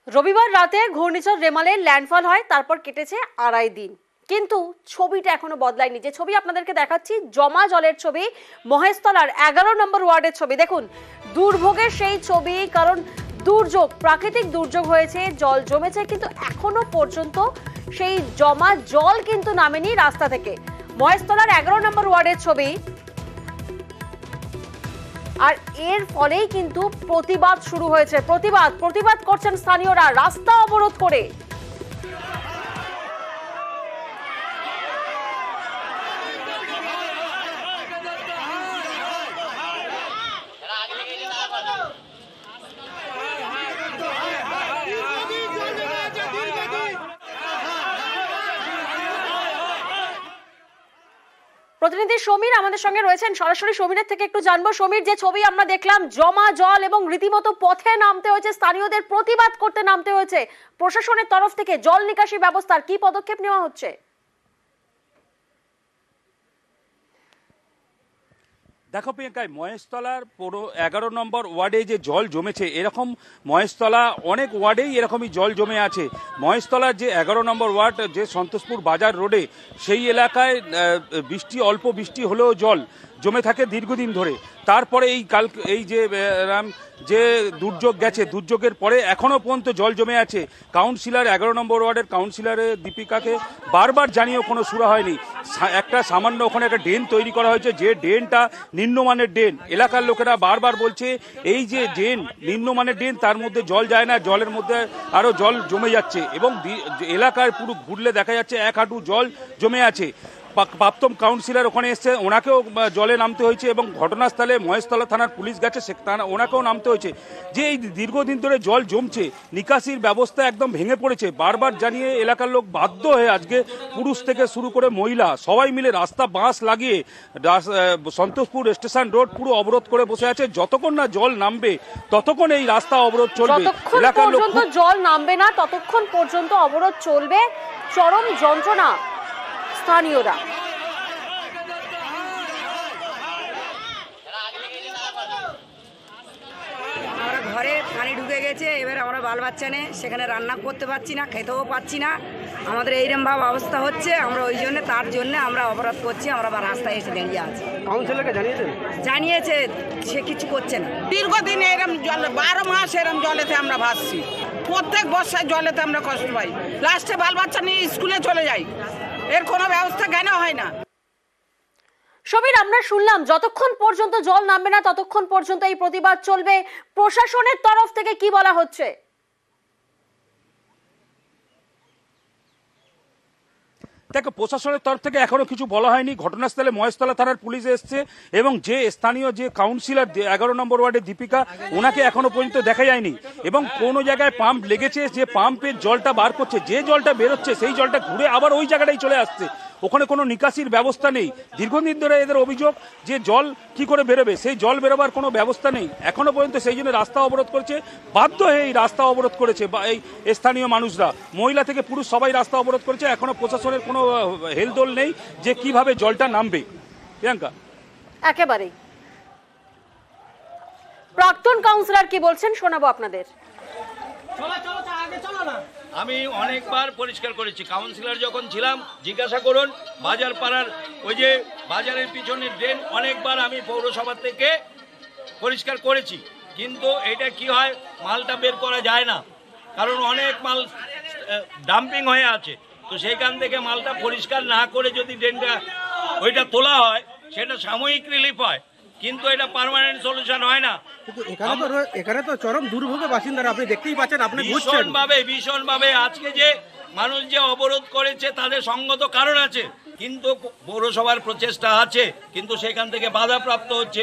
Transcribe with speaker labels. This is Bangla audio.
Speaker 1: রবিবার রাতে ঘূর্ণিঝড় রেমালের ল্যান্ডফল হয়, তারপর কেটেছে 2.5 দিন, কিন্তু ছবিটা এখনো বদলায়নি। যে ছবি আপনাদেরকে দেখাচ্ছি জমা জলের ছবি, মহেশতলার 11 নম্বর ওয়ার্ডের ছবি। দেখুন দুর্ভোগের সেই ছবি, কারণ দুর্যোগ, প্রাকৃতিক দুর্যোগ হয়েছে, জল জমেছে, কিন্তু এখনো পর্যন্ত সেই জমা জল কিন্তু নামেনি রাস্তা থেকে। মহেশতলার 11 নম্বর ওয়ার্ডের ছবি। আর এর ফলেই কিন্তু প্রতিবাদ শুরু হয়েছে। প্রতিবাদ করছেন স্থানীয়রা রাস্তা অবরোধ করে। প্রতিনিধি সমীর আমাদের সঙ্গে রয়েছেন, সরাসরি সমীরের থেকে একটু জানবো। সমীর, যে ছবি আমরা দেখলাম, জমা জল এবং রীতিমতো পথে নামতে হয়েছে, স্থানীয়দের প্রতিবাদ করতে নামতে হয়েছে, প্রশাসনের তরফ থেকে জল নিকাশি ব্যবস্থার কি পদক্ষেপ নেওয়া হচ্ছে?
Speaker 2: দেখো প্রিয়াঙ্কা, মহেশতলার 11 নম্বর ওয়ার্ডে যে জল জমেছে, এরকম মহেশতলা অনেক ওয়ার্ডেই এরকমই জল জমে আছে। মহেশতলার যে 11 নম্বর ওয়ার্ড, যে সন্তোষপুর বাজার রোডে, সেই এলাকায় অল্প বৃষ্টি হলেও জল জমে থাকে দীর্ঘদিন ধরে। তারপরে যে দুর্যোগ গেছে, দুর্যোগের পরে এখনও পর্যন্ত জল জমে আছে। কাউন্সিলর 11 নম্বর ওয়ার্ডের কাউন্সিলরের দীপিকাকে বারবার জানিয়েও কোনো সুরা হয়নি। একটা সামান্য ওখানে একটা ড্রেন তৈরি করা হয়েছে, যে ড্রেনটা নিম্নমানের ড্রেন। এলাকার লোকেরা বারবার বলছে এই যে ড্রেন নিম্নমানের ড্রেন, তার মধ্যে জল যায় না, জলের মধ্যে আরও জল জমে যাচ্ছে, এবং এলাকায় পুরো ঘুরলে দেখা যাচ্ছে 1 হাঁটু জল জমে আছে। প্রাক্তন কাউন্সিলর ওখানে এসছে, ওনাকেও জলে নামতে হয়েছে, এবং ঘটনাস্থলে মহেশতলা থানার পুলিশ গেছে, ওনাকেও নামতে হয়েছে। যে এই দীর্ঘদিন ধরে জল জমছে, নিকাশির ব্যবস্থা একদম ভেঙে পড়েছে। বারবার জানিয়ে এলাকার লোক বাধ্য হয়ে আজকে পুরুষ থেকে শুরু করে মহিলা সবাই মিলে রাস্তা বাঁশ লাগিয়ে সন্তোষপুর স্টেশন রোড পুরো অবরোধ করে বসে আছে। যতক্ষণ না জল নামবে ততক্ষণ এই রাস্তা অবরোধ চলবে।
Speaker 1: এলাকার লোক জল নামবে না ততক্ষণ পর্যন্ত অবরোধ চলবে। চরম যন্ত্রণা স্থানীয়রা।
Speaker 3: আমরা ঘরে পানি ঢুকে গেছে, এবার আমরা বাল বাচ্চা নেই, সেখানে রান্না করতে পারছি না, খেতেও পাচ্ছি না। আমাদের এইরকম ভাব অবস্থা হচ্ছে, আমরা ওই জন্য তার জন্য আমরা অবরোধ করছি। আমরা রাস্তায় এসে দাঁড়িয়ে আছি।
Speaker 4: কাউন্সিলরকে
Speaker 3: জানিয়েছে, সে কিছু করছে না।
Speaker 5: দীর্ঘদিন এরম জল, 12 মাস এরম জলেতে আমরা ভাসছি। প্রত্যেক বর্ষায় জলেতে আমরা কষ্ট পাই, লাস্টে বাল বাচ্চা নিয়ে স্কুলে চলে যাই। এর কোনো ব্যবস্থা কেন হয় না?
Speaker 1: সমীর, আমরা শুনলাম যতক্ষণ পর্যন্ত জল নামবে না ততক্ষণ পর্যন্ত এই প্রতিবাদ চলবে। প্রশাসনের তরফ থেকে কি বলা হচ্ছে?
Speaker 2: দেখো, প্রশাসনের তরফ থেকে এখনো কিছু বলা হয়নি। ঘটনাস্থলে মহেশতলা থানার পুলিশ এসছে, এবং যে স্থানীয় যে কাউন্সিলর 11 নম্বর ওয়ার্ডের দীপিকা, ওনাকে এখনো পর্যন্ত দেখা যায়নি। এবং কোনো জায়গায় পাম্প লেগেছে, যে পাম্পের জলটা বার করছে, যে জলটা বেরোচ্ছে সেই জলটা ঘুরে আবার ওই জায়গাটাই চলে আসছে। ওখানে কোনো নিকাশির ব্যবস্থা নেই। দীর্ঘদিন ধরে এদের অভিযোগ যে জল কি করে বেরোবে, সেই জল বেরোবার কোনো ব্যবস্থা নেই এখনো পর্যন্ত। সেই জন্য রাস্তা অবরোধ করেছে, বাধ্য হয়ে এই রাস্তা অবরোধ করেছে এই স্থানীয় মানুষরা, মহিলা থেকে পুরুষ সবাই রাস্তা অবরোধ করেছে। এখনো প্রশাসনের কোনো হেলদোল নেই যে কিভাবে জলটা নামবে। প্রিয়াঙ্কা,
Speaker 1: একেবারেই। প্রাক্তন কাউন্সিলর কি বলছেন শোনাবো আপনাদের।
Speaker 6: আমি অনেকবার পরিষ্কার করেছি, কাউন্সিলর যখন ছিলাম জিজ্ঞাসা করুন। বাজার পাড়ার ওই যে বাজারের পিছনের ড্রেন অনেকবার আমি পৌরসভা থেকে পরিষ্কার করেছি, কিন্তু এটা কি হয়, মালটা বের করা যায় না, কারণ অনেক মাল ডাম্পিং হয়ে আছে। তো সেইখান থেকে মালটা পরিষ্কার না করে যদি ড্রেনটা ওইটা তোলা হয়, সেটা সাময়িক রিলিফ হয়, কিন্তু এটা পার্মানেন্ট সলিউশন হয় না।
Speaker 4: এখানে তো চরম দুর্ভোগে বাসিন্দারা, আপনি দেখতেই পাচ্ছেন, আপনি
Speaker 6: ভীষণভাবে আজকে যে মানুষ যে অবরোধ করেছে তাদের সঙ্গত কারণ আছে, কিন্তু পৌরসভার প্রচেষ্টা আছে, কিন্তু সেখান থেকে বাধাপ্রাপ্ত হচ্ছে।